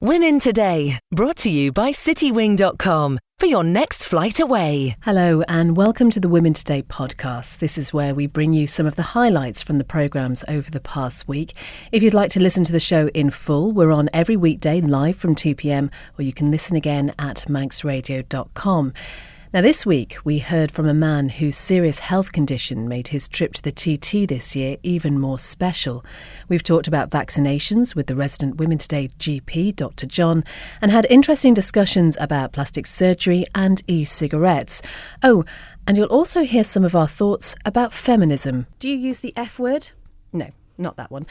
Women Today, brought to you by citywing.com for your next flight away. Hello and welcome to the Women Today podcast. This is where we bring you some of the highlights from the programmes over the past week. If you'd like to listen to the show in full, we're on every weekday live from 2 p.m, or you can listen again at manxradio.com. Now, this week, we heard from a man whose serious health condition made his trip to the TT this year even more special. We've talked about vaccinations with the resident Women Today GP, Dr. John, and had interesting discussions about plastic surgery and e-cigarettes. Oh, and you'll also hear some of our thoughts about feminism. Do you use the F word? No. Not that one.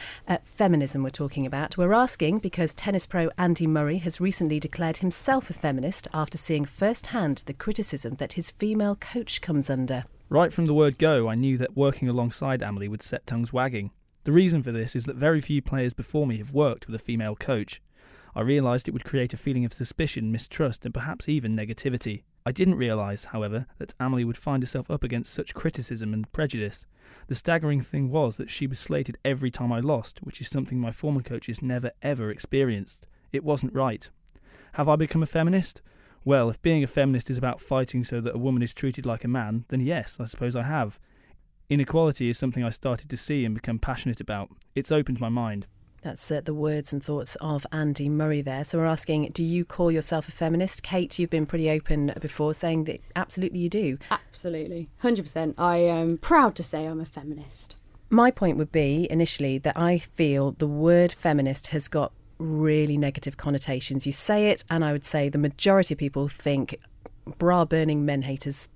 Feminism we're talking about. We're asking because tennis pro Andy Murray has recently declared himself a feminist after seeing firsthand the criticism that his female coach comes under. Right from the word go, I knew that working alongside Amelie would set tongues wagging. The reason for this is that very few players before me have worked with a female coach. I realised it would create a feeling of suspicion, mistrust and perhaps even negativity. I didn't realise, however, that Amelie would find herself up against such criticism and prejudice. The staggering thing was that she was slated every time I lost, which is something my former coaches never ever experienced. It wasn't right. Have I become a feminist? Well, if being a feminist is about fighting so that a woman is treated like a man, then yes, I suppose I have. Inequality is something I started to see and become passionate about. It's opened my mind. That's the words and thoughts of Andy Murray there. So we're asking, do you call yourself a feminist? Kate, you've been pretty open before, saying that absolutely you do. Absolutely, 100%. I am proud to say I'm a feminist. My point would be, initially, that I feel the word feminist has got really negative connotations. You say it, and I would say the majority of people think bra-burning men haters.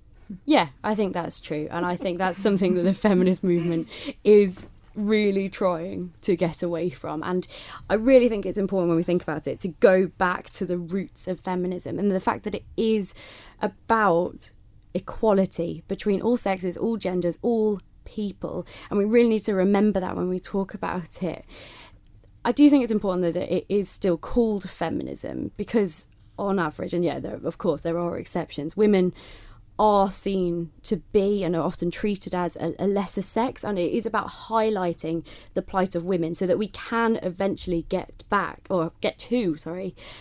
Yeah, I think that's true. And I think that's something that the feminist movement is really trying to get away from. And I really think it's important when we think about it to go back to the roots of feminism and the fact that it is about equality between all sexes, all genders, all people. And we really need to remember that when we talk about it. I do think it's important though that it is still called feminism because on average, and yeah, of course there are exceptions, women are seen to be and are often treated as a lesser sex, and it is about highlighting the plight of women so that we can eventually get to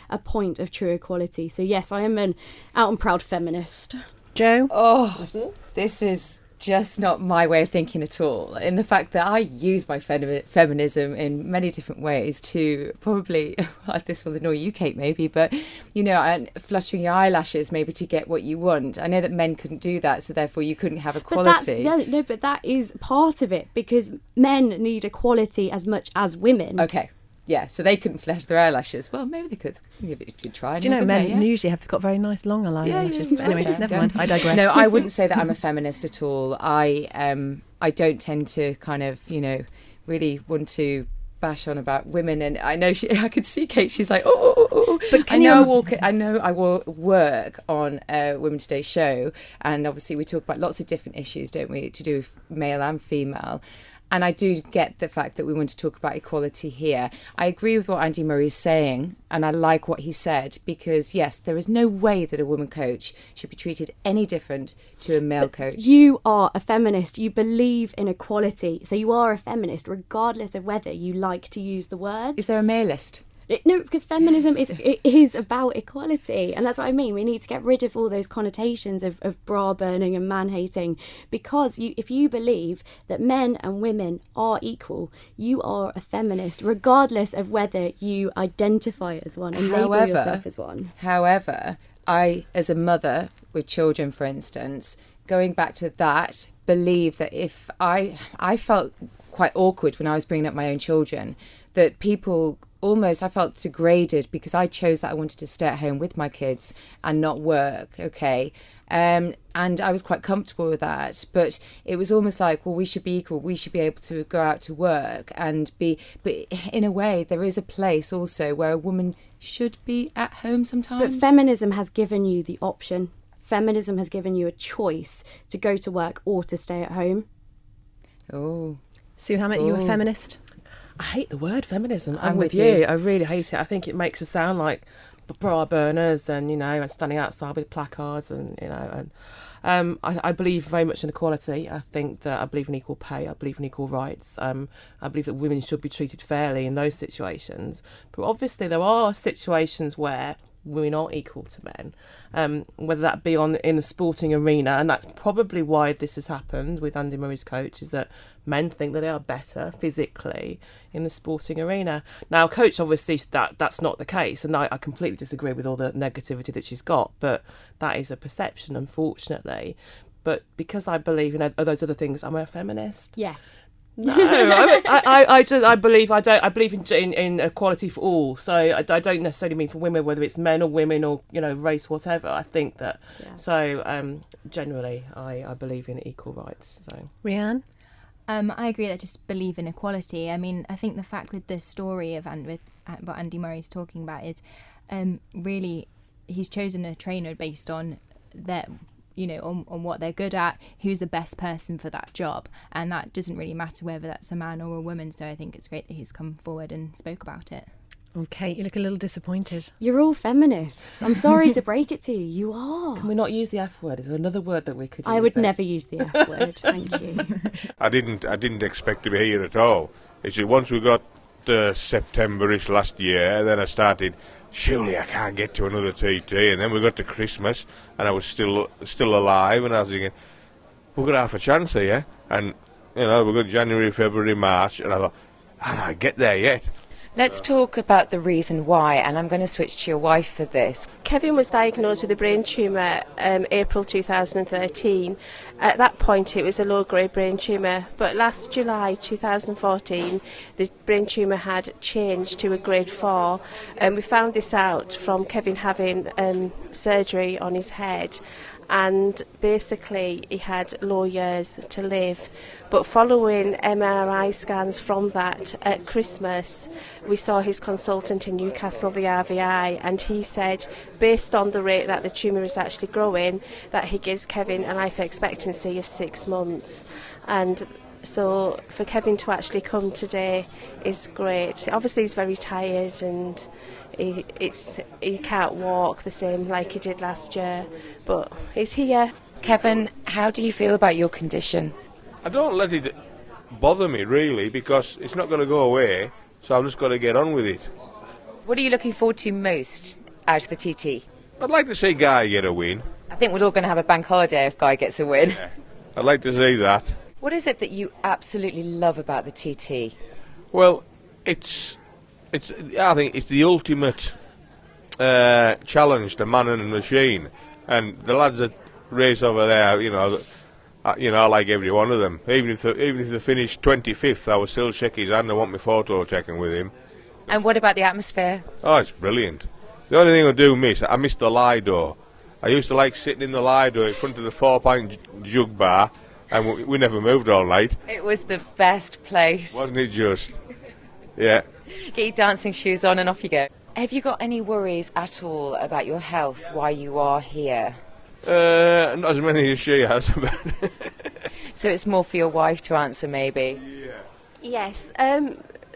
a point of true equality. So yes, I am an out and proud feminist. Jo? Oh, this is just not my way of thinking at all. In the fact that I use my feminism in many different ways to probably, this will annoy you, Kate, maybe, but, and fluttering your eyelashes maybe to get what you want. I know that men couldn't do that, so therefore you couldn't have equality. But that is part of it because men need equality as much as women. Okay. Yeah, so they couldn't flash their eyelashes. Well, maybe they could give it a try. Do you know, men usually have got very nice long eyelashes. But anyway, never mind. I digress. No, I wouldn't say that I'm a feminist at all. I don't tend to kind of, really want to bash on about women. And I know I could see Kate. She's like, oh. But I know I work on a Women Today show, and obviously we talk about lots of different issues, don't we, to do with male and female. And I do get the fact that we want to talk about equality here. I agree with what Andy Murray is saying, and I like what he said, because, yes, there is no way that a woman coach should be treated any different to a male coach. You are a feminist. You believe in equality. So you are a feminist, regardless of whether you like to use the word. Is there a male list? No, because feminism is about equality, and that's what I mean. We need to get rid of all those connotations of bra burning and man hating, because if you believe that men and women are equal, you are a feminist, regardless of whether you identify as one and label yourself as one. However, I, as a mother with children, for instance, going back to that, believe that if I felt quite awkward when I was bringing up my own children, that people I felt degraded because I chose that I wanted to stay at home with my kids and not work, okay? And I was quite comfortable with that, but it was almost like, well, we should be equal, we should be able to go out to work and be, but in a way, there is a place also where a woman should be at home sometimes. But feminism has given you the option. Feminism has given you a choice to go to work or to stay at home. Oh. Sue Hammett, you a feminist? I hate the word feminism. I'm with you. I really hate it. I think it makes us sound like bra burners and, and standing outside with placards and, I believe very much in equality. I believe in equal pay. I believe in equal rights. I believe that women should be treated fairly in those situations. But obviously there are situations where women aren't equal to men, whether that be in the sporting arena, and that's probably why this has happened with Andy Murray's coach, is that men think that they are better physically in the sporting arena. Now, coach obviously that's not the case, and I completely disagree with all the negativity that she's got, but that is a perception, unfortunately. But because I believe in those other things, I'm a feminist. Yes. No, I believe in equality for all. So I don't necessarily mean for women, whether it's men or women or race, whatever. I think that. Yeah. So generally, I believe in equal rights. So Rhianne? I agree that I just believe in equality. I mean, I think the fact with the story of what Andy Murray's talking about is really he's chosen a trainer based on their. On what they're good at, who's the best person for that job. And that doesn't really matter whether that's a man or a woman. So I think it's great that he's come forward and spoke about it. Okay, you look a little disappointed. You're all feminists. I'm sorry to break it to you. You are. Can we not use the F word? Is there another word that we could use? I would never use the F word. Thank you. I didn't expect to be here at all. It's just once we got September-ish last year, then I started, surely I can't get to another TT, and then we got to Christmas and I was still alive, and I was thinking, we've got half a chance here, and we've got January, February, March, and I thought, I might get there yet. Let's talk about the reason why, and I'm going to switch to your wife for this. Kevin was diagnosed with a brain tumour April 2013. At that point it was a low-grade brain tumour, but last July 2014 the brain tumour had changed to a grade 4, and we found this out from Kevin having surgery on his head, and basically he had low years to live. But following MRI scans from that at Christmas, we saw his consultant in Newcastle, the RVI, and he said, based on the rate that the tumour is actually growing, that he gives Kevin a life expectancy of 6 months. And so for Kevin to actually come today is great. Obviously he's very tired and he can't walk the same like he did last year, but he's here. Kevin, how do you feel about your condition? I don't let it bother me really, because it's not going to go away, so I've just got to get on with it. What are you looking forward to most out of the TT? I'd like to see Guy get a win. I think we're all going to have a bank holiday if Guy gets a win. Yeah, I'd like to see that. What is it that you absolutely love about the TT? Well, I think it's the ultimate challenge to man and a machine, and the lads that race over there, I like every one of them. Even if they finish 25th, I would still shake his hand and want my photo taken with him. And what about the atmosphere? Oh, it's brilliant. The only thing I miss the Lido. I used to like sitting in the Lido in front of the 4-pint jug bar, and we never moved all night. It was the best place. Wasn't it just? Yeah. Get your dancing shoes on and off you go. Have you got any worries at all about your health while you are here? Not as many as she has. So it's more for your wife to answer, maybe? Yeah. Yes,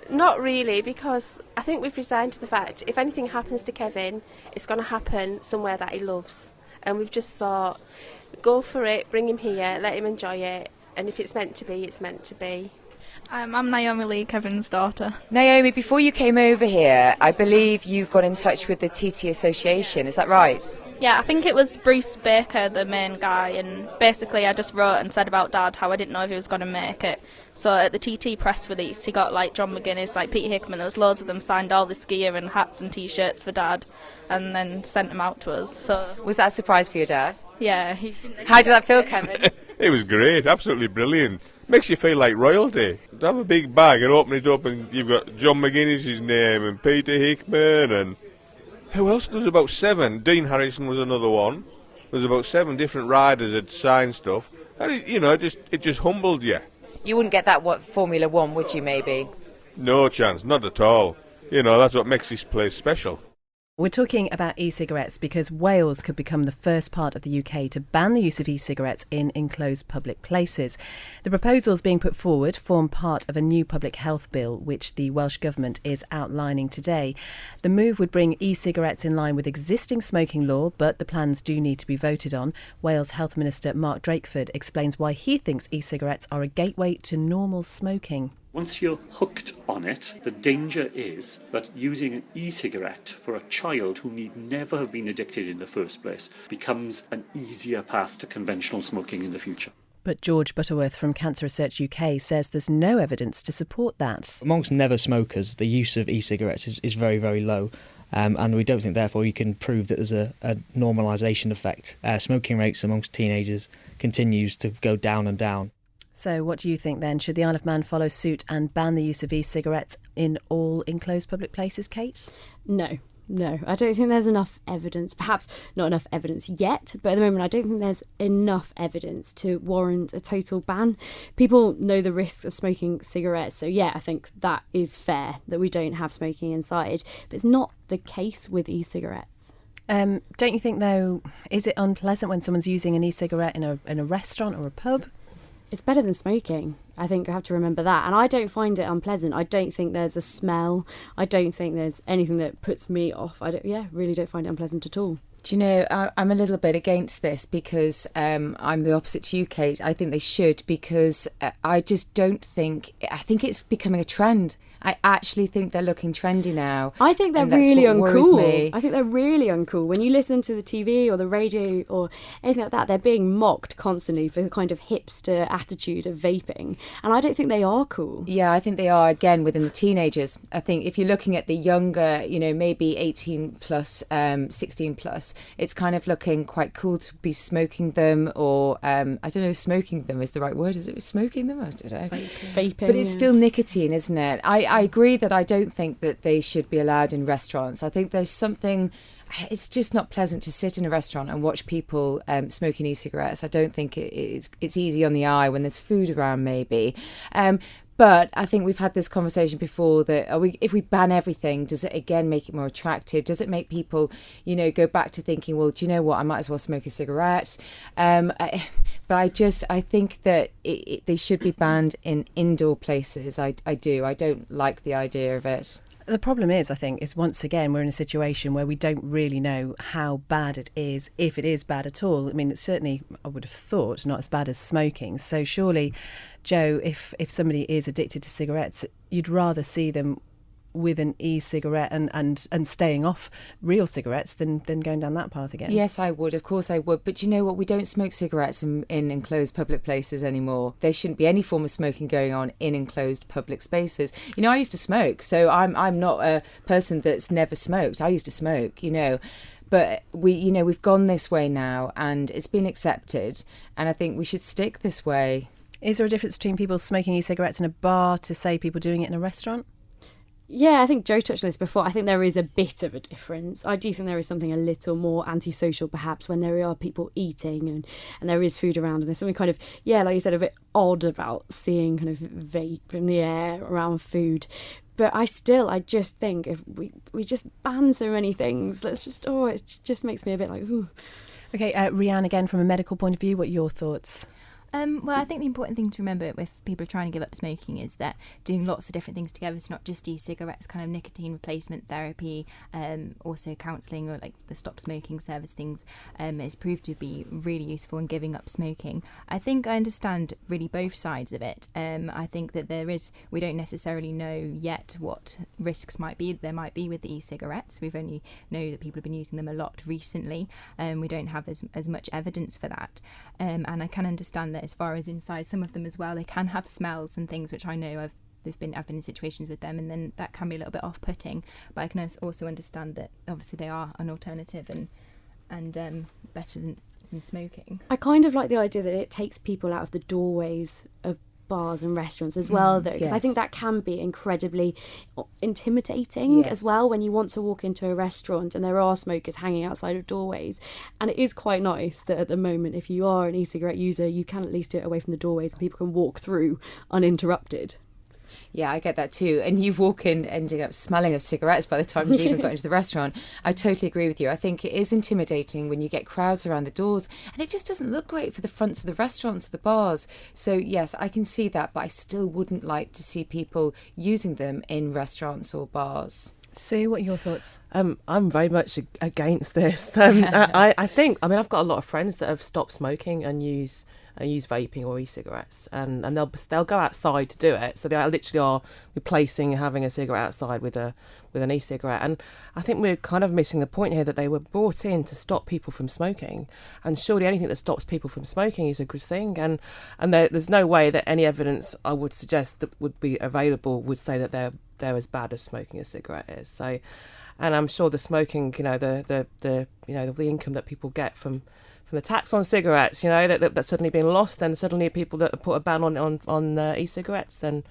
not really, because I think we've resigned to the fact if anything happens to Kevin, it's going to happen somewhere that he loves. And we've just thought, go for it, bring him here, let him enjoy it, and if it's meant to be, it's meant to be. I'm Naomi Lee, Kevin's daughter. Naomi, before you came over here, I believe you got in touch with the TT Association, is that right? Yeah, I think it was Bruce Baker, the main guy, and basically I just wrote and said about Dad how I didn't know if he was going to make it. So at the TT press release, he got like John McGuinness, like Peter Hickman, there was loads of them signed all this gear and hats and T-shirts for Dad, and then sent them out to us. So was that a surprise for your dad? Yeah. How did that feel, Kevin? It was great, absolutely brilliant. Makes you feel like royalty. To have a big bag and open it up and you've got John McGuinness's name and Peter Hickman and who else? There was about 7. Dean Harrison was another one. There's about 7 different riders that signed stuff, and it just humbled you. You wouldn't get that Formula 1, would you? Maybe. No chance, not at all. That's what makes this place special. We're talking about e-cigarettes because Wales could become the first part of the UK to ban the use of e-cigarettes in enclosed public places. The proposals being put forward form part of a new public health bill which the Welsh Government is outlining today. The move would bring e-cigarettes in line with existing smoking law, but the plans do need to be voted on. Wales Health Minister Mark Drakeford explains why he thinks e-cigarettes are a gateway to normal smoking. Once you're hooked on it, the danger is that using an e-cigarette for a child who need never have been addicted in the first place becomes an easier path to conventional smoking in the future. But George Butterworth from Cancer Research UK says there's no evidence to support that. Amongst never smokers, the use of e-cigarettes is very, very low. And we don't think, therefore, you can prove that there's a normalisation effect. Smoking rates amongst teenagers continues to go down and down. So what do you think then? Should the Isle of Man follow suit and ban the use of e-cigarettes in all enclosed public places, Kate? No, I don't think there's enough evidence, perhaps not enough evidence yet, but at the moment I don't think there's enough evidence to warrant a total ban. People know the risks of smoking cigarettes, so yeah, I think that is fair that we don't have smoking inside, but it's not the case with e-cigarettes. Don't you think, though, is it unpleasant when someone's using an e-cigarette in a restaurant or a pub? It's better than smoking. I think you have to remember that. And I don't find it unpleasant. I don't think there's a smell. I don't think there's anything that puts me off. Really don't find it unpleasant at all. Do you know, I'm a little bit against this because I'm the opposite to you, Kate. I think they should because I just don't think... I think it's becoming a trend. I actually think they're looking trendy now. I think they're really uncool. I think they're really uncool. When you listen to the TV or the radio or anything like that, they're being mocked constantly for the kind of hipster attitude of vaping. And I don't think they are cool. Yeah, I think they are, again, within the teenagers. I think if you're looking at the younger, maybe 18 plus, 16 plus, it's kind of looking quite cool to be smoking them or, I don't know if smoking them is the right word. Is it smoking them? I don't know. Vaping. But it's still nicotine, isn't it? I agree that I don't think that they should be allowed in restaurants. I think there's something... It's just not pleasant to sit in a restaurant and watch people smoking e-cigarettes. I don't think it's easy on the eye when there's food around, maybe. But I think we've had this conversation before that if we ban everything, does it again make it more attractive? Does it make people, go back to thinking, well, do you know what? I might as well smoke a cigarette. But I think that they should be banned in indoor places. I do. I don't like the idea of it. The problem is, I think, is once again, we're in a situation where we don't really know how bad it is, if it is bad at all. I mean, it's certainly, I would have thought, not as bad as smoking. So surely, Joe, if somebody is addicted to cigarettes, you'd rather see them with an e-cigarette and staying off real cigarettes than going down that path again. Yes, I would. Of course I would. But you know what? We don't smoke cigarettes in enclosed public places anymore. There shouldn't be any form of smoking going on in enclosed public spaces. I used to smoke, so I'm not a person that's never smoked. I used to smoke, But we've gone this way now and it's been accepted. And I think we should stick this way. Is there a difference between people smoking e-cigarettes in a bar to, say, people doing it in a restaurant? Yeah, I think Joe touched on this before. I think there is a bit of a difference. I do think there is something a little more antisocial, perhaps, when there are people eating and there is food around. And there's something kind of, like you said, a bit odd about seeing kind of vape in the air around food. But I just think if we just ban so many things, it just makes me a bit like, ooh. Okay, Rianne, again, from a medical point of view, what are your thoughts? Well, I think the important thing to remember if people are trying to give up smoking is that doing lots of different things together, it's not just e-cigarettes, kind of nicotine replacement therapy, also counselling or like the stop smoking service things is proved to be really useful in giving up smoking. I think I understand really both sides of it. I think that we don't necessarily know yet what risks there might be with the e-cigarettes. We've only know that people have been using them a lot recently. We don't have as much evidence for that. And I can understand that as far as inside some of them as well, they can have smells and things, which I know I've been in situations with them, and then that can be a little bit off-putting. But I can also understand that obviously they are an alternative and better than smoking. I kind of like the idea that it takes people out of the doorways of bars and restaurants as well, though, because I think that can be incredibly intimidating as well when you want to walk into a restaurant and there are smokers hanging outside of doorways. And it is quite nice that at the moment, if you are an e-cigarette user, you can at least do it away from the doorways and people can walk through uninterrupted. Yeah, I get that too. And you walk in ending up smelling of cigarettes by the time you've even got into the restaurant. I totally agree with you. I think it is intimidating when you get crowds around the doors, and it just doesn't look great for the fronts of the restaurants, the bars. So yes, I can see that, but I still wouldn't like to see people using them in restaurants or bars. Sue, what are your thoughts? I'm very much against this. I think, I mean, I've got a lot of friends that have stopped smoking and use vaping or e-cigarettes, and they'll go outside to do it. So they literally are replacing having a cigarette outside with an e-cigarette. And I think we're kind of missing the point here that they were brought in to stop people from smoking, and surely anything that stops people from smoking is a good thing. And there's no way that any evidence I would suggest that would be available would say that they're as bad as smoking a cigarette is. So, and I'm sure the smoking, the income that people get from the tax on cigarettes, that's suddenly been lost, and suddenly people that put a ban on e-cigarettes, then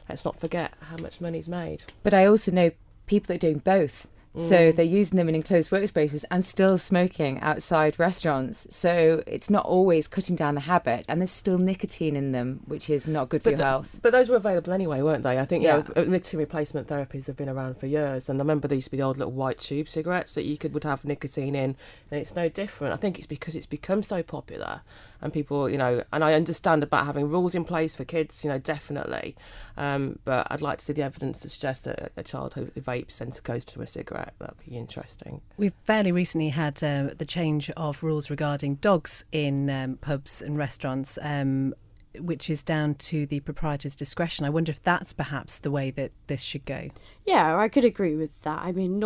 let's not forget how much money's made. But I also know people that are doing both. So they're using them in enclosed workspaces and still smoking outside restaurants. So it's not always cutting down the habit, and there's still nicotine in them, which is not good for your health. But those were available anyway, weren't they? I think nicotine replacement therapies have been around for years, and I remember there used to be the old little white tube cigarettes that you would have nicotine in, and it's no different. I think it's because it's become so popular, and people, and I understand about having rules in place for kids, definitely. But I'd like to see the evidence to suggest that a child who vapes then goes to a cigarette. That'd be interesting. We've fairly recently had the change of rules regarding dogs in pubs and restaurants, which is down to the proprietor's discretion. I wonder if that's perhaps the way that this should go. Yeah, I could agree with that. I mean,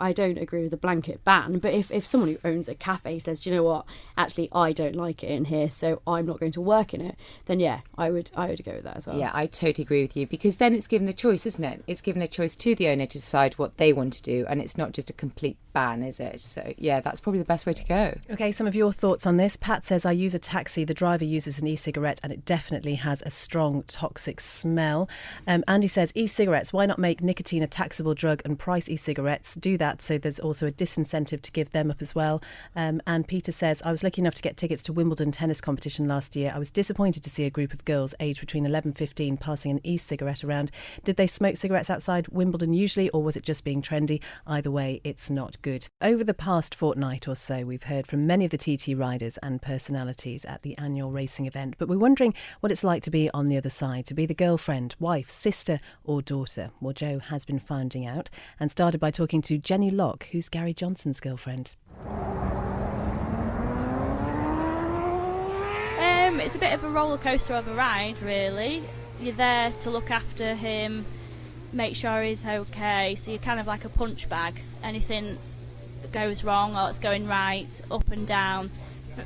I don't agree with the blanket ban, but if someone who owns a cafe says, do you know what, actually I don't like it in here, so I'm not going to work in it, then yeah, I would go with that as well. Yeah, I totally agree with you, because then it's given a choice, isn't it? It's given a choice to the owner to decide what they want to do, and it's not just a complete ban, is it? So yeah, that's probably the best way to go. Okay, some of your thoughts on this. Pat says, I use a taxi, the driver uses an e-cigarette, and it definitely has a strong toxic smell. Andy says, e-cigarettes, why not make nicotine a taxable drug and price e-cigarettes? Do that so there's also a disincentive to give them up as well. And Peter says, I was lucky enough to get tickets to Wimbledon tennis competition last year. I was disappointed to see a group of girls aged between 11 and 15 passing an e-cigarette around. Did they smoke cigarettes outside Wimbledon usually, or was it just being trendy? Either way, it's not good. Over the past fortnight or so, we've heard from many of the TT riders and personalities at the annual racing event, but we're wondering what it's like to be on the other side, to be the girlfriend, wife, sister or daughter. Well, Jo has been finding out and started by talking to Jenny Locke, who's Gary Johnson's girlfriend. It's a bit of a roller coaster of a ride, really. You're there to look after him, make sure he's okay, so you're kind of like a punch bag. Anything that goes wrong or it's going right, up and down.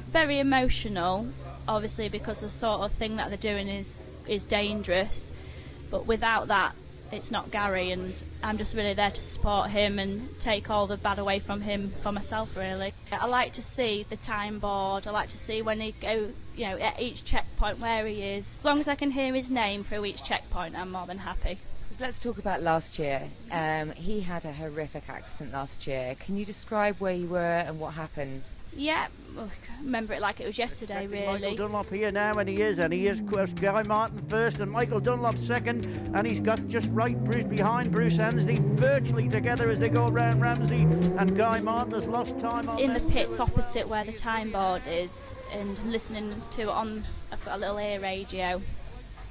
Very emotional, obviously, because the sort of thing that they're doing is dangerous, but without that it's not Gary, and I'm just really there to support him and take all the bad away from him for myself, really. I like to see the time board, I like to see when he go, at each checkpoint where he is. As long as I can hear his name through each checkpoint, I'm more than happy. Let's talk about last year. He had a horrific accident last year. Can you describe where you were and what happened? Yeah, I remember it like it was yesterday, really. Michael Dunlop here now, and he is Guy Martin first and Michael Dunlop second, and he's got just right Bruce behind Bruce Anstey, virtually together as they go around Ramsey, and Guy Martin has lost time on in the pits opposite where the time board is, and I'm listening to it on, I've got a little ear radio,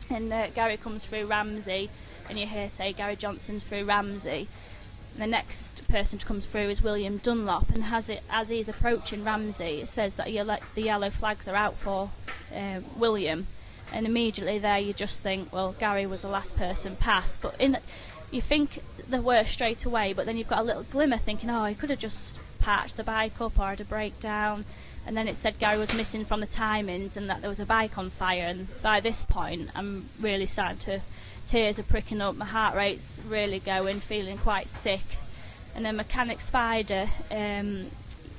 and Gary comes through Ramsey, and you hear say Gary Johnson through Ramsey. The next person to come through is William Dunlop, and as he's approaching Ramsey, it says that the yellow flags are out for William, and immediately there you just think, well, Gary was the last person past, but you think the worst straight away, but then you've got a little glimmer thinking, oh, he could have just patched the bike up or had a breakdown, and then it said Gary was missing from the timings and that there was a bike on fire, and by this point I'm really starting to tears are pricking up, my heart rate's really going, feeling quite sick. And then Mechanic Spider,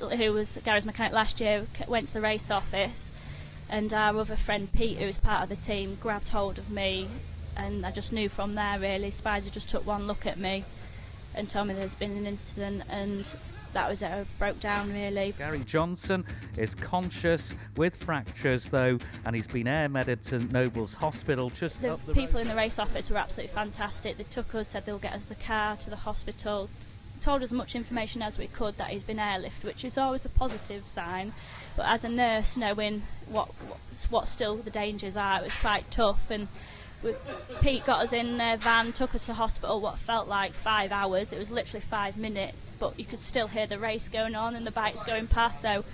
who was Gary's mechanic last year, went to the race office, and our other friend Pete, who was part of the team, grabbed hold of me, and I just knew from there really. Spider just took one look at me and told me there's been an incident, and that was it. I broke down really. Gary Johnson is conscious with fractures though, and he's been air-meded to St Noble's Hospital just The up the people road. in the race office were absolutely fantastic. They took us, said they'll get us the car to the hospital, told us as much information as we could that he's been airlifted, which is always a positive sign. But as a nurse, knowing what still the dangers are, it was quite tough. And Pete got us in a van, took us to the hospital, what felt like 5 hours. It was literally 5 minutes, but you could still hear the race going on and the bikes going past. So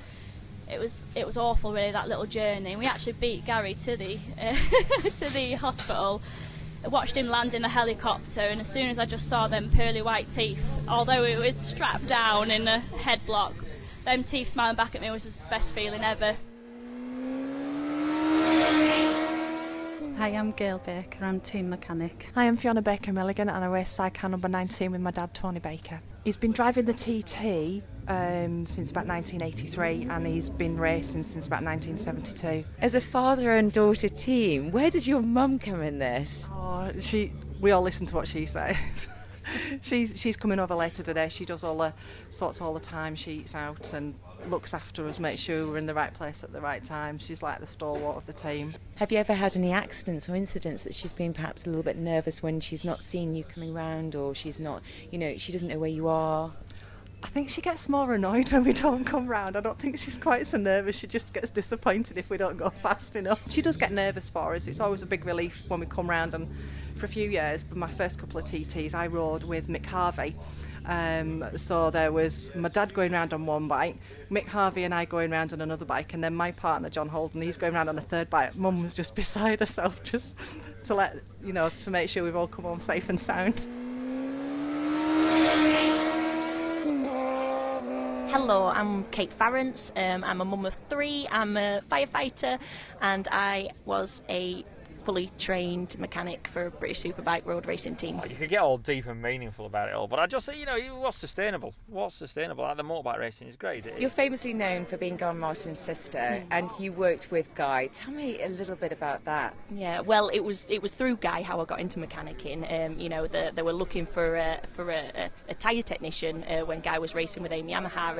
it was awful, really, that little journey. We actually beat Gary to the to the hospital. I watched him land in a helicopter, and as soon as I just saw them pearly white teeth, although it was strapped down in a headlock, them teeth smiling back at me was just the best feeling ever. Hi, I'm Gail Baker, I'm team mechanic. Hi, I'm Fiona Baker Milligan and I race Cycar number 19 with my dad, Tony Baker. He's been driving the TT since about 1983 and he's been racing since about 1972. As a father and daughter team, where does your mum come in this? Oh, we all listen to what she says. She's coming over later today. She does sorts all the time sheets out and looks after us, makes sure we're in the right place at the right time. She's like the stalwart of the team. Have you ever had any accidents or incidents that she's been perhaps a little bit nervous when she's not seen you coming round, or she's not, she doesn't know where you are? I think she gets more annoyed when we don't come round. I don't think she's quite so nervous. She just gets disappointed if we don't go fast enough. She does get nervous for us. It's always a big relief when we come round. And for a few years, for my first couple of TTs, I rode with Mick Harvey. So there was my dad going round on one bike, Mick Harvey and I going round on another bike, and then my partner John Holden, he's going round on a third bike. Mum was just beside herself, just to to make sure we've all come home safe and sound. Hello, I'm Kate Farrance. I'm a mum of 3. I'm a firefighter, and I was a fully trained mechanic for a British Superbike road racing team. You could get all deep and meaningful about it all, but I just say, what's sustainable? What's sustainable? Like the motorbike racing is great. You're famously known for being Guy Martin's sister, and you worked with Guy. Tell me a little bit about that. Yeah, well, it was through Guy how I got into mechanicking. They were looking for a tyre technician when Guy was racing with Amy Yamaha,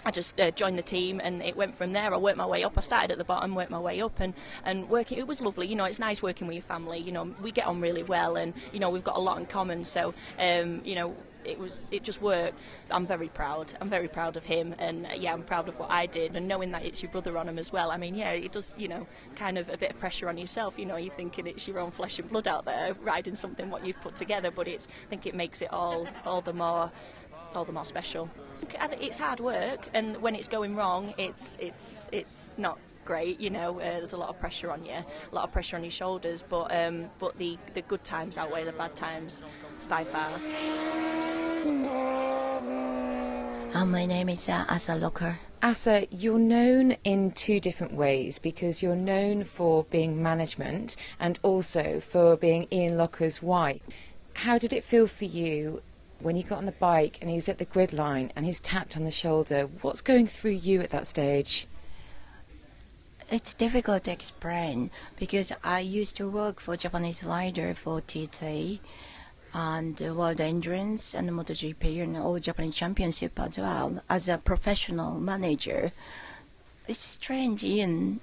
I just joined the team, and it went from there. I worked my way up. I started at the bottom, worked my way up, and working. It was lovely. It's nice working with your family. We get on really well, and we've got a lot in common. So it just worked. I'm very proud. I'm very proud of him, and I'm proud of what I did. And knowing that it's your brother on him as well. I mean, it does. Kind of a bit of pressure on yourself. You're thinking it's your own flesh and blood out there riding something what you've put together, but I think it makes it all the more special. It's hard work, and when it's going wrong, it's not great. There's a lot of pressure on you, a lot of pressure on your shoulders. But the good times outweigh the bad times by far. My name is Asa Locker. Asa, you're known in 2 different ways, because you're known for being management and also for being Ian Locker's wife. How did it feel for you when you got on the bike and he was at the grid line and he's tapped on the shoulder? What's going through you at that stage? It's difficult to explain because I used to work for Japanese rider for TT and World Endurance and MotoGP and all Japanese Championship as well as a professional manager. It's strange, Ian.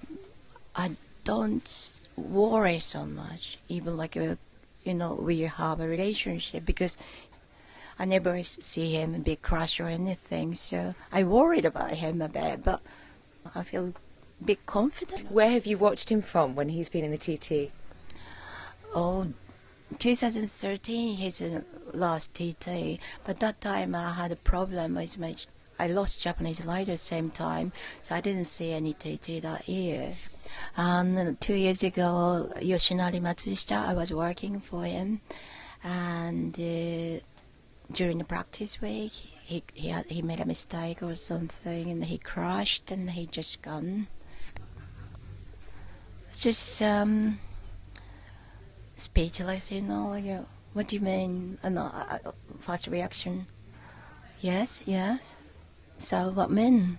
I don't worry so much, even we have a relationship, because I never see him be crushed or anything, so I worried about him a bit, but I feel a bit confident. Where have you watched him from when he's been in the TT? 2013, his last TT, but that time I had a problem with I lost Japanese rider at the same time, so I didn't see any TT that year. And 2 years ago, Yoshinari Matsushita, I was working for him, and during the practice week, he made a mistake or something, and he crashed, and he just gone. Just speechless, What do you mean? First reaction, yes. So what mean?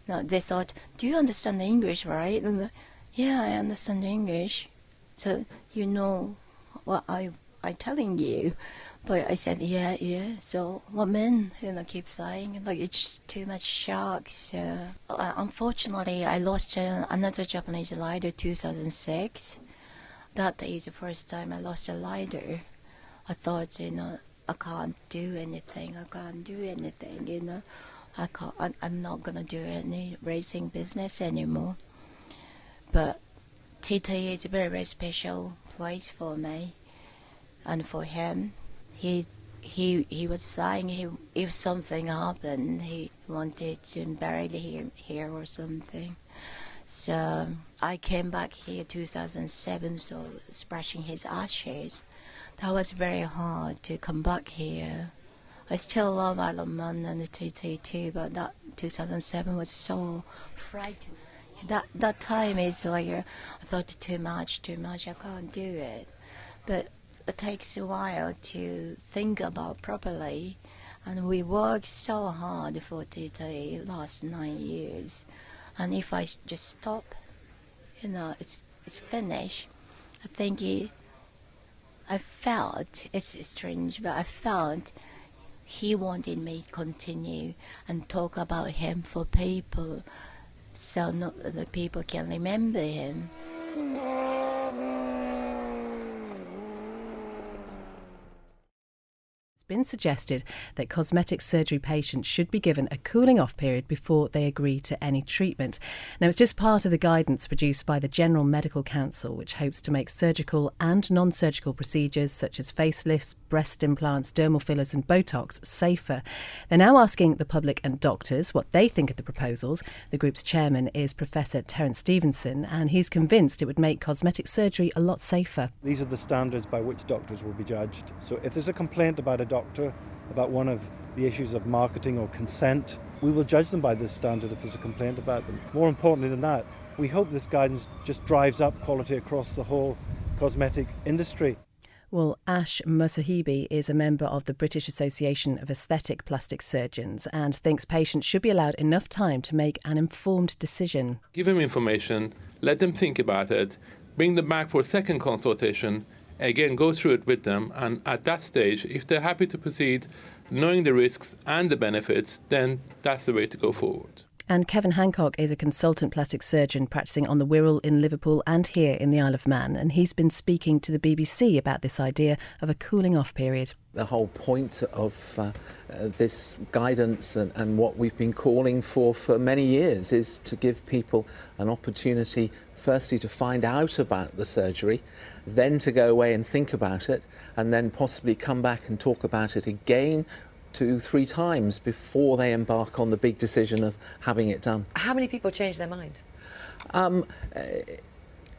No, they thought, do you understand English, right? And yeah, I understand English. So you know what I'm telling you. But I said, yeah. So women, keep saying, like, it's too much shock. So unfortunately, I lost another Japanese lighter 2006. That is the first time I lost a lighter. I thought, I can't do anything. I'm not gonna do any racing business anymore. But TT is a very, very special place for me, and for him. He was saying if something happened, he wanted to bury him here or something. So I came back here 2007, so splashing his ashes. That was very hard to come back here. I still love Ironman and the TT too, but that 2007 was so frightening. That time is like, I thought too much, I can't do it. But it takes a while to think about properly, and we worked so hard for TT last 9 years. And if I just stop, it's finished. I think I felt, it's strange, but I felt he wanted me to continue and talk about him for people, so not the people can remember him. It's been suggested that cosmetic surgery patients should be given a cooling off period before they agree to any treatment. Now, it's just part of the guidance produced by the General Medical Council, which hopes to make surgical and non-surgical procedures such as facelifts, breast implants, dermal fillers and Botox safer. They're now asking the public and doctors what they think of the proposals. The group's chairman is Professor Terence Stevenson, and he's convinced it would make cosmetic surgery a lot safer. These are the standards by which doctors will be judged. So if there's a complaint about a doctor about one of the issues of marketing or consent, we will judge them by this standard if there's a complaint about them. More importantly than that, we hope this guidance just drives up quality across the whole cosmetic industry. Well, Ash Musahibi is a member of the British Association of Aesthetic Plastic Surgeons and thinks patients should be allowed enough time to make an informed decision. Give them information, let them think about it, bring them back for a second consultation, again go through it with them, and at that stage, if they're happy to proceed, knowing the risks and the benefits, then that's the way to go forward. And Kevin Hancock is a consultant plastic surgeon practicing on the Wirral in Liverpool and here in the Isle of Man, and he's been speaking to the BBC about this idea of a cooling off period. The whole point of this guidance and what we've been calling for many years is to give people an opportunity, firstly to find out about the surgery, then to go away and think about it, and then possibly come back and talk about it again 2-3 times before they embark on the big decision of having it done. How many people change their mind?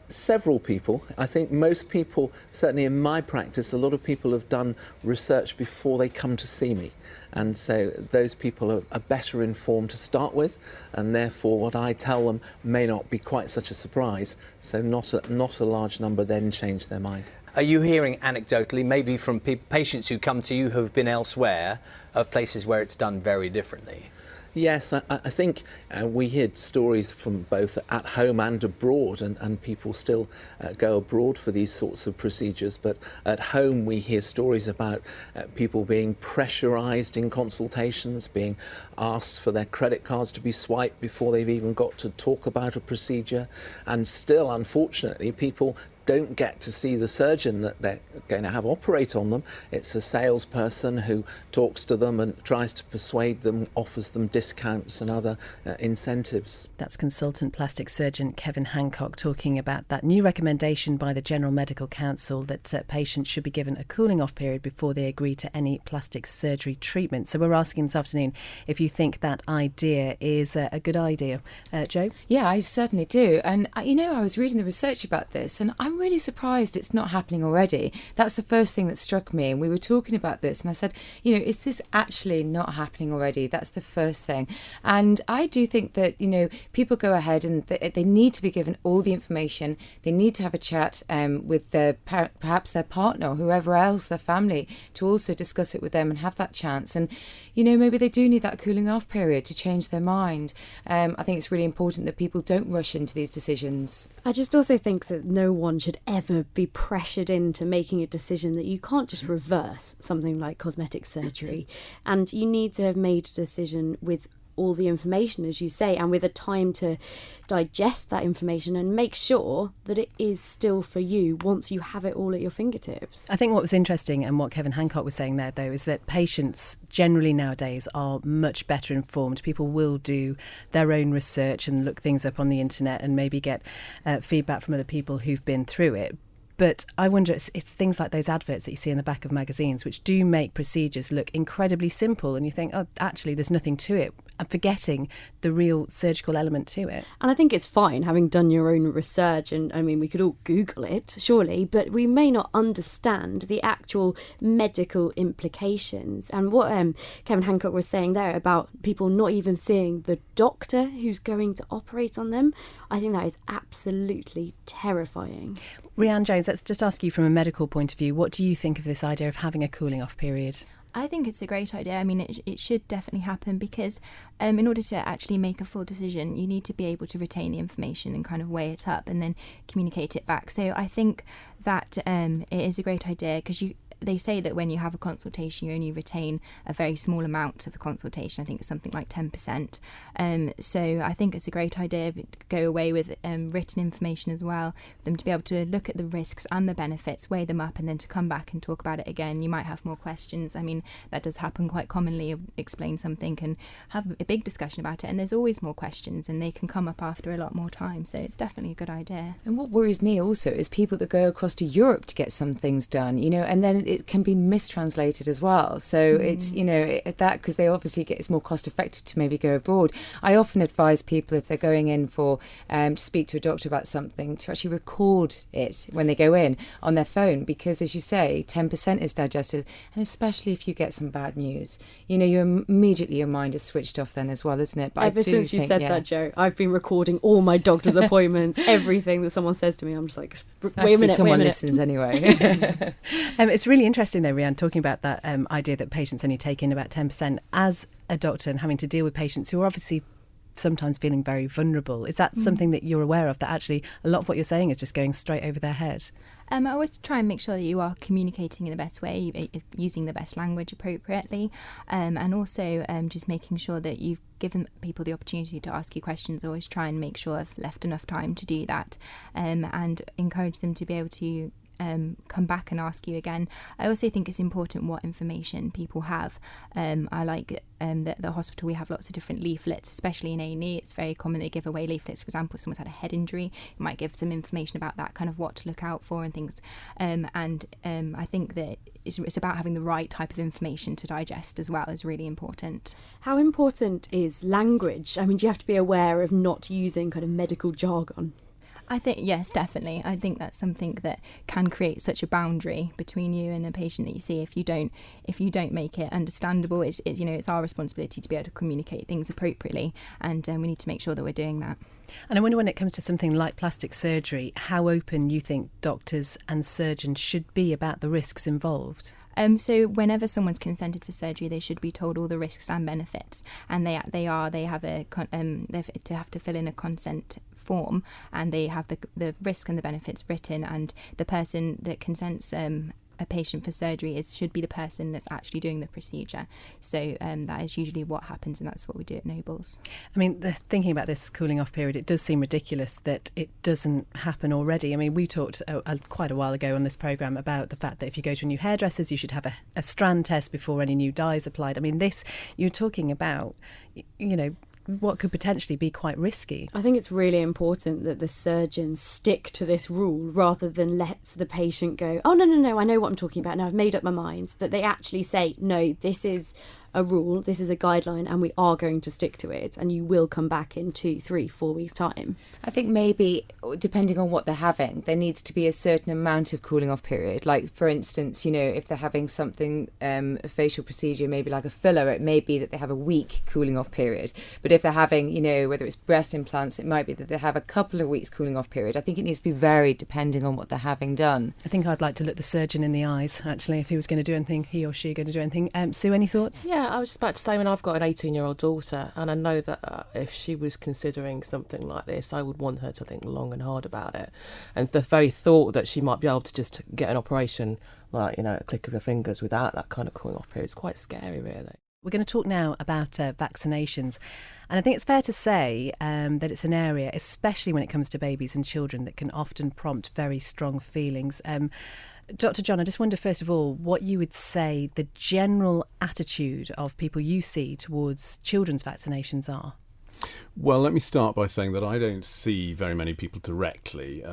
Several people. I think most people, certainly in my practice, a lot of people have done research before they come to see me. And so those people are better informed to start with, and therefore what I tell them may not be quite such a surprise. So not a large number then change their mind. Are you hearing anecdotally, maybe from patients who come to you who have been elsewhere, of places where it's done very differently? Yes, I think we hear stories from both at home and abroad, and people still go abroad for these sorts of procedures. But at home we hear stories about people being pressurised in consultations, being asked for their credit cards to be swiped before they've even got to talk about a procedure. And still, unfortunately, people don't get to see the surgeon that they're going to have operate on them. It's a salesperson who talks to them and tries to persuade them, offers them discounts and other incentives. That's consultant plastic surgeon Kevin Hancock talking about that new recommendation by the General Medical Council that patients should be given a cooling off period before they agree to any plastic surgery treatment. So we're asking this afternoon if you think that idea is a good idea. Jo? Yeah, I certainly do. And, I was reading the research about this, and I'm really surprised it's not happening already. That's the first thing that struck me. And we were talking about this, and I said, is this actually not happening already? That's the first thing. And I do think that, people go ahead and they need to be given all the information. They need to have a chat with perhaps their partner or whoever else, their family, to also discuss it with them and have that chance. And, maybe they do need that cooling off period to change their mind. I think it's really important that people don't rush into these decisions. I just also think that no one should ever be pressured into making a decision that you can't just reverse something like cosmetic surgery, and you need to have made a decision with all the information, as you say, and with a time to digest that information and make sure that it is still for you once you have it all at your fingertips. I think what was interesting and what Kevin Hancock was saying there, though, is that patients generally nowadays are much better informed. People will do their own research and look things up on the internet and maybe get feedback from other people who've been through it. But I wonder, it's things like those adverts that you see in the back of magazines, which do make procedures look incredibly simple. And you think, oh, actually, there's nothing to it. I'm forgetting the real surgical element to it. And I think it's fine having done your own research. And I mean, we could all Google it, surely, but we may not understand the actual medical implications. And what Kevin Hancock was saying there about people not even seeing the doctor who's going to operate on them, I think that is absolutely terrifying. Rhianne Jones, let's just ask you from a medical point of view, what do you think of this idea of having a cooling off period? I think it's a great idea. I mean, it should definitely happen because in order to actually make a full decision, you need to be able to retain the information and kind of weigh it up and then communicate it back. So I think that it is a great idea because they say that when you have a consultation, you only retain a very small amount of the consultation. I think it's something like 10%. So I think it's a great idea to go away with written information as well, for them to be able to look at the risks and the benefits, weigh them up, and then to come back and talk about it again. You might have more questions. I mean, that does happen quite commonly. You explain something and have a big discussion about it, and there's always more questions, and they can come up after a lot more time. So it's definitely a good idea. And what worries me also is people that go across to Europe to get some things done, and then it can be mistranslated as well. So it's, that because they obviously it's more cost effective to maybe go abroad. I often advise people if they're going in for to speak to a doctor about something to actually record it when they go in on their phone, because as you say, 10% is digested, and especially if you get some bad news, you immediately your mind is switched off then as well, isn't it? But Ever since you said that, Jo, I've been recording all my doctor's appointments, everything that someone says to me. I'm just like, wait a minute. Someone listens anyway. It's really interesting though, Rhianne, talking about that idea that patients only take in about 10%. As a doctor and having to deal with patients who are obviously sometimes feeling very vulnerable, is that something that you're aware of, that actually a lot of what you're saying is just going straight over their head? I always try and make sure that you are communicating in the best way, using the best language appropriately, and also just making sure that you've given people the opportunity to ask you questions. Always try and make sure I've left enough time to do that, and encourage them to be able to come back and ask you again. I also think it's important what information people have. I like that the hospital, we have lots of different leaflets, especially in A&E. It's very common they give away leaflets. For example, if someone's had a head injury, you might give some information about that, kind of what to look out for and things. I think that it's about having the right type of information to digest as well is really important. How important is language? I mean, do you have to be aware of not using kind of medical jargon? I think, yes, definitely. I think that's something that can create such a boundary between you and a patient that you see if you don't make it understandable. It's our responsibility to be able to communicate things appropriately, and we need to make sure that we're doing that. And I wonder, when it comes to something like plastic surgery, how open you think doctors and surgeons should be about the risks involved? So whenever someone's consented for surgery, they should be told all the risks and benefits, and they have to fill in a consent form, and they have the risk and the benefits written, and the person that consents a patient for surgery should be the person that's actually doing the procedure. So that is usually what happens, and that's what we do at Nobles. I mean, thinking about this cooling off period, it does seem ridiculous that it doesn't happen already. I mean, we talked quite a while ago on this programme about the fact that if you go to a new hairdresser's, you should have a strand test before any new dye is applied. I mean, you're talking about, what could potentially be quite risky. I think it's really important that the surgeons stick to this rule rather than let the patient go, oh, no, I know what I'm talking about now, I've made up my mind. That they actually say, no, this is a rule, this is a guideline, and we are going to stick to it, and you will come back in 2, 3, 4 weeks' time. I think maybe, depending on what they're having, there needs to be a certain amount of cooling off period. Like, for instance, if they're having something, a facial procedure, maybe like a filler, it may be that they have a week cooling off period. But if they're having, whether it's breast implants, it might be that they have a couple of weeks cooling off period. I think it needs to be varied depending on what they're having done. I think I'd like to look the surgeon in the eyes, actually, if he was going to do anything, he or she going to do anything. Sue, any thoughts? Yeah, Yeah, I was just about to say, when I've got an 18-year-old daughter, and I know that if she was considering something like this, I would want her to think long and hard about it. And the very thought that she might be able to just get an operation, like, a click of her fingers without that kind of cooling off period, is quite scary, really. We're going to talk now about vaccinations. And I think it's fair to say that it's an area, especially when it comes to babies and children, that can often prompt very strong feelings. Dr. John, I just wonder, first of all, what you would say the general attitude of people you see towards children's vaccinations are. Well, let me start by saying that I don't see very many people directly.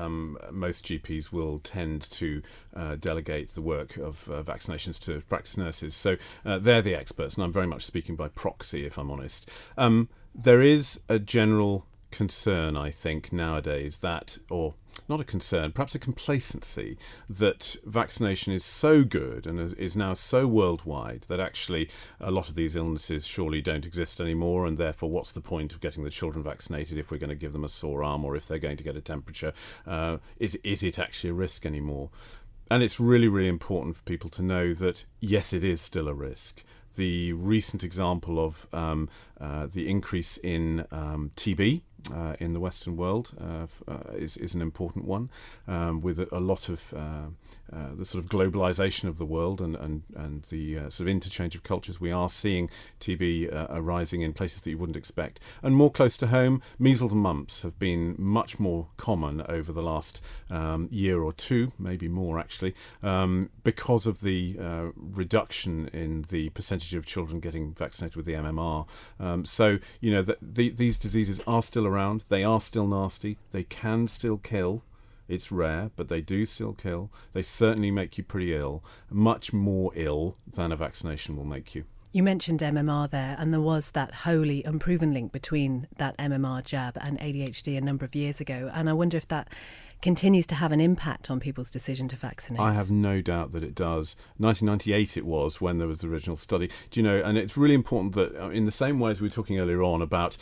Most GPs will tend to delegate the work of vaccinations to practice nurses. So they're the experts, and I'm very much speaking by proxy, if I'm honest. There is a general concern, I think, nowadays that, or not a concern, perhaps a complacency that vaccination is so good and is now so worldwide that actually a lot of these illnesses surely don't exist anymore, and therefore what's the point of getting the children vaccinated if we're going to give them a sore arm or if they're going to get a temperature? Is it actually a risk anymore? And it's really, really important for people to know that, yes, it is still a risk. The recent example of the increase in TB in the Western world is an important one, with a lot of the sort of globalization of the world and the sort of interchange of cultures. We are seeing TB arising in places that you wouldn't expect. And more close to home, measles and mumps have been much more common over the last year or two, maybe more actually, because of the reduction in the percentage of children getting vaccinated with the MMR. So, these diseases are still around. They are still nasty. They can still kill. It's rare, but they do still kill. They certainly make you pretty ill, much more ill than a vaccination will make you. You mentioned MMR there, and there was that wholly unproven link between that MMR jab and ADHD a number of years ago. And I wonder if that continues to have an impact on people's decision to vaccinate. I have no doubt that it does. 1998 it was when there was the original study. And it's really important that in the same way as we were talking earlier on about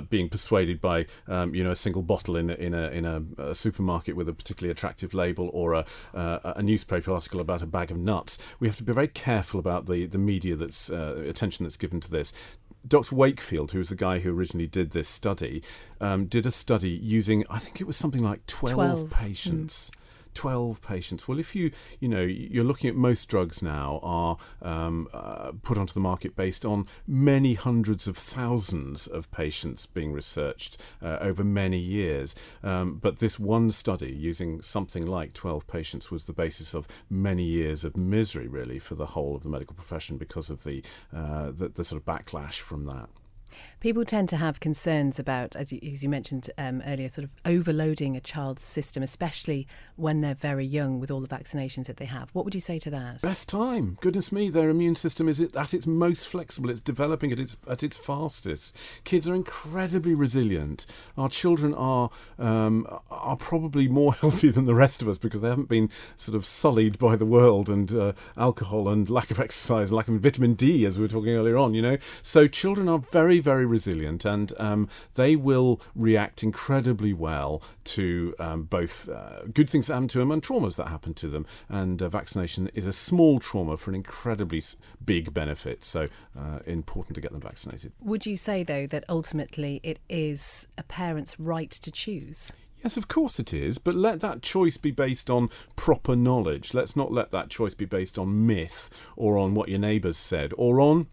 being persuaded by a single bottle in a supermarket with a particularly attractive label, or a newspaper article about a bag of nuts, we have to be very careful about the media that's attention that's given to this. Dr. Wakefield, who was the guy who originally did this study, did a study using, I think it was something like 12 patients. 12 patients. Well, if you're looking at most drugs now are put onto the market based on many hundreds of thousands of patients being researched over many years. But this one study using something like 12 patients was the basis of many years of misery, really, for the whole of the medical profession because of the sort of backlash from that. People tend to have concerns about, as you mentioned earlier, sort of overloading a child's system, especially when they're very young with all the vaccinations that they have. What would you say to that? Best time. Goodness me, their immune system is at its most flexible. It's developing at its fastest. Kids are incredibly resilient. Our children are probably more healthy than the rest of us because they haven't been sort of sullied by the world and alcohol and lack of exercise, lack of vitamin D, as we were talking earlier on, So children are very, very resilient, and they will react incredibly well to both good things that happen to them and traumas that happen to them. And vaccination is a small trauma for an incredibly big benefit. So important to get them vaccinated. Would you say, though, that ultimately it is a parent's right to choose? Yes, of course it is, but let that choice be based on proper knowledge. Let's not let that choice be based on myth or on what your neighbours said or on,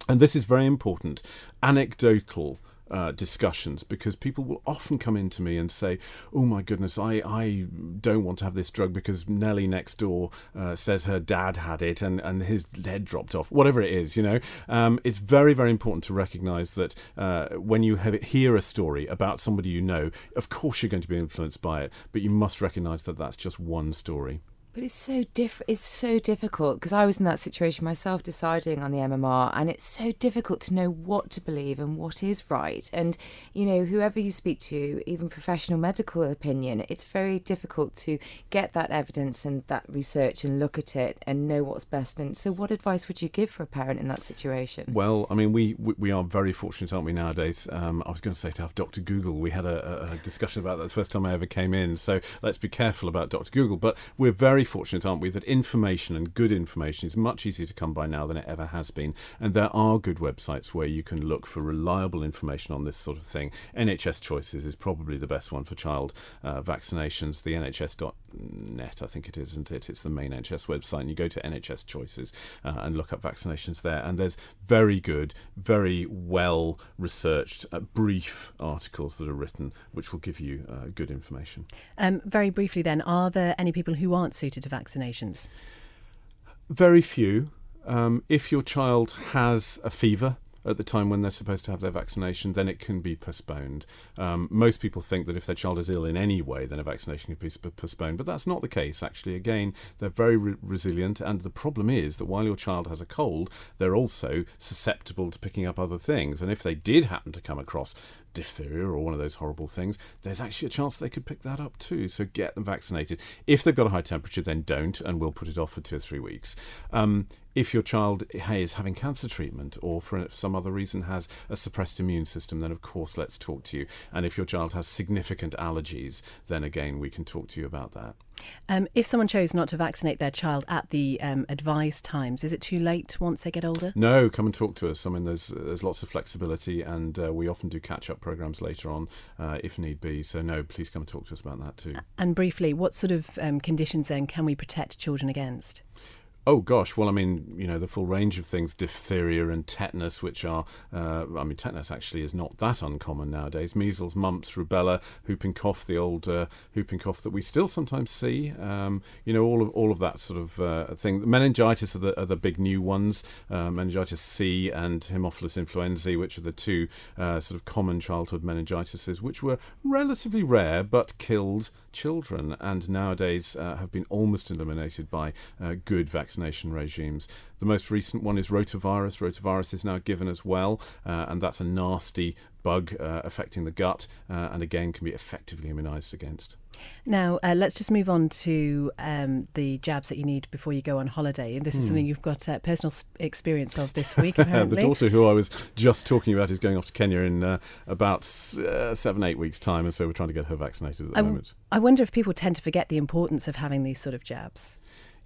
and this is very important, anecdotal discussions, because people will often come in to me and say, oh my goodness, I don't want to have this drug because Nellie next door says her dad had it and his head dropped off, whatever it is, It's very, very important to recognise that when you hear a story about somebody you know, of course you're going to be influenced by it, but you must recognise that that's just one story. But it's so difficult because I was in that situation myself deciding on the MMR, and it's so difficult to know what to believe and what is right. And, whoever you speak to, even professional medical opinion, it's very difficult to get that evidence and that research and look at it and know what's best. And so what advice would you give for a parent in that situation? Well, I mean, we are very fortunate, aren't we, nowadays? I was going to say to have Dr. Google. We had a discussion about that the first time I ever came in. So let's be careful about Dr. Google. But we're very fortunate, aren't we, that information and good information is much easier to come by now than it ever has been. And there are good websites where you can look for reliable information on this sort of thing. NHS Choices is probably the best one for child vaccinations. The NHS.net, I think it is, isn't it? It's the main NHS website. And you go to NHS Choices and look up vaccinations there. And there's very good, very well researched, brief articles that are written which will give you good information. Very briefly then, are there any people who aren't suited to vaccinations? Very few. If your child has a fever at the time when they're supposed to have their vaccination, then it can be postponed. Most people think that if their child is ill in any way, then a vaccination can be postponed, but that's not the case, actually. Again, they're very resilient, and the problem is that while your child has a cold, they're also susceptible to picking up other things, and if they did happen to come across diphtheria or one of those horrible things, there's actually a chance they could pick that up too, so get them vaccinated. If they've got a high temperature, then don't, and we'll put it off for 2 or 3 weeks. If your child is having cancer treatment or for some other reason has a suppressed immune system, then of course let's talk to you. And if your child has significant allergies, then again we can talk to you about that. If someone chose not to vaccinate their child at the advised times, is it too late once they get older? No, come and talk to us. I mean, there's lots of flexibility, and we often do catch-up programmes later on if need be. So no, please come and talk to us about that too. And briefly, what sort of conditions then can we protect children against? Oh gosh, well, I mean, you know, the full range of things, diphtheria and tetanus, which are, tetanus actually is not that uncommon nowadays. Measles, mumps, rubella, whooping cough, the old whooping cough that we still sometimes see. All of that sort of thing. Meningitis are the big new ones. Meningitis C and Haemophilus influenzae, which are the two sort of common childhood meningitises, which were relatively rare but killed children, and nowadays have been almost eliminated by good vaccination regimes. The most recent one is rotavirus. Rotavirus is now given as well, and that's a nasty bug affecting the gut, and again can be effectively immunised against. Now, let's just move on to the jabs that you need before you go on holiday. And this is something you've got personal experience of this week, apparently. The daughter who I was just talking about is going off to Kenya in about 7-8 weeks' time, and so we're trying to get her vaccinated at the moment. I wonder if people tend to forget the importance of having these sort of jabs.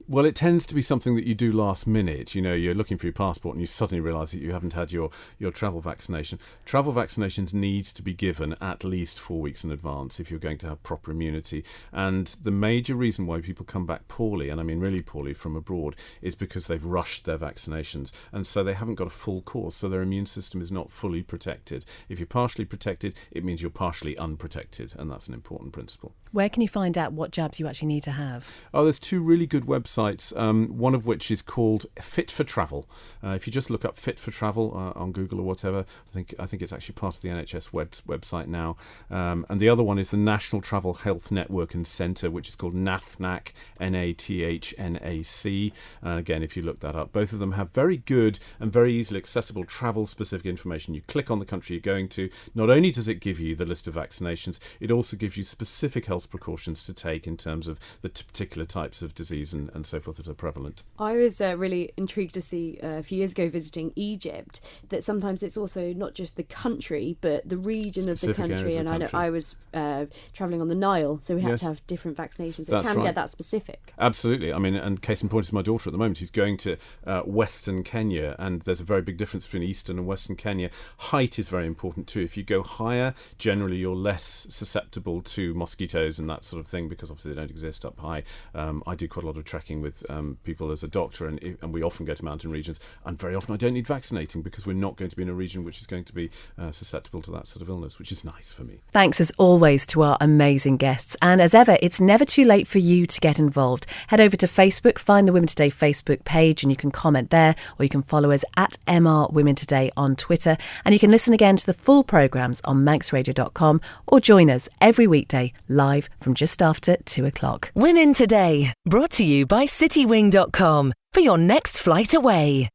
Well, it tends to be something that you do last minute. You know, you're looking for your passport and you suddenly realise that you haven't had your travel vaccination. Travel vaccinations need to be given at least 4 weeks in advance if you're going to have proper immunity. And the major reason why people come back poorly, and I mean really poorly, from abroad is because they've rushed their vaccinations. And so they haven't got a full course, so their immune system is not fully protected. If you're partially protected, it means you're partially unprotected, and that's an important principle. Where can you find out what jabs you actually need to have? Oh, there's 2 really good websites, one of which is called Fit for Travel. If you just look up Fit for Travel on Google or whatever, I think it's actually part of the NHS website now. And the other one is the National Travel Health Network and Centre, which is called NATHNAC, NATHNAC. Again, if you look that up, both of them have very good and very easily accessible travel-specific information. You click on the country you're going to. Not only does it give you the list of vaccinations, it also gives you specific health precautions to take in terms of the particular types of disease and so forth that are prevalent. I was really intrigued to see a few years ago visiting Egypt that sometimes it's also not just the country but the region Specific of the country. And I know I was travelling on the Nile, so we had to have different vaccinations. So it can get that specific. Absolutely. I mean, and case in point is my daughter at the moment. She's going to Western Kenya, and there's a very big difference between Eastern and Western Kenya. Height is very important too. If you go higher, generally you're less susceptible to mosquitoes and that sort of thing, because obviously they don't exist up high. I do quite a lot of trekking with people as a doctor, and we often go to mountain regions, and very often I don't need vaccinating because we're not going to be in a region which is going to be susceptible to that sort of illness, which is nice for me. Thanks as always to our amazing guests, and as ever, it's never too late for you to get involved. Head over to Facebook, find the Women Today Facebook page, and you can comment there, or you can follow us at MR Women Today on Twitter, and you can listen again to the full programmes on manxradio.com, or join us every weekday live from just after 2:00. Women Today, brought to you by citywing.com for your next flight away.